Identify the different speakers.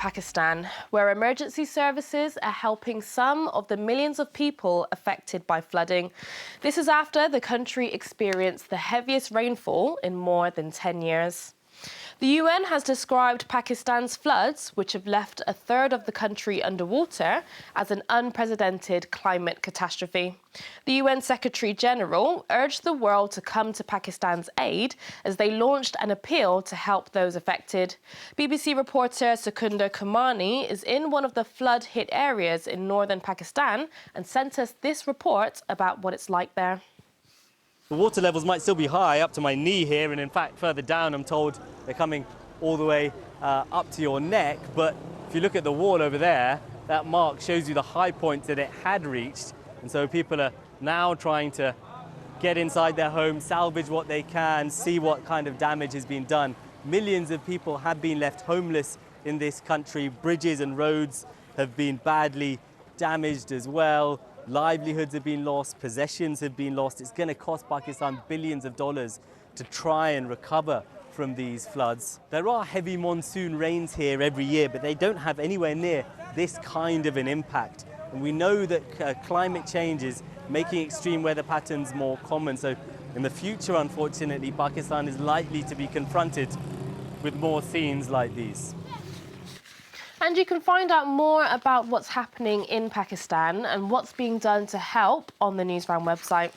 Speaker 1: Pakistan, where emergency services are helping some of the millions of people affected by flooding. This is after the country experienced the heaviest rainfall in more than 10 years. The UN has described Pakistan's floods, which have left a third of the country underwater, as an unprecedented climate catastrophe. The UN Secretary-General urged the world to come to Pakistan's aid as they launched an appeal to help those affected. BBC reporter Sukunda Kumani is in one of the flood-hit areas in northern Pakistan and sent us this report about what it's like there.
Speaker 2: The water levels might still be high, up to my knee here, and in fact further down I'm told they're coming all the way up to your neck. But if you look at the wall over there, that mark shows you the high point that it had reached. And so people are now trying to get inside their homes, salvage what they can, see what kind of damage has been done. Millions of people have been left homeless in this country. Bridges and roads have been badly damaged as well. Livelihoods have been lost, possessions have been lost. It's going to cost Pakistan billions of dollars to try and recover from these floods. There are heavy monsoon rains here every year, but they don't have anywhere near this kind of an impact. And we know that climate change is making extreme weather patterns more common. So in the future, unfortunately, Pakistan is likely to be confronted with more scenes like these.
Speaker 1: And you can find out more about what's happening in Pakistan and what's being done to help on the Newsround website.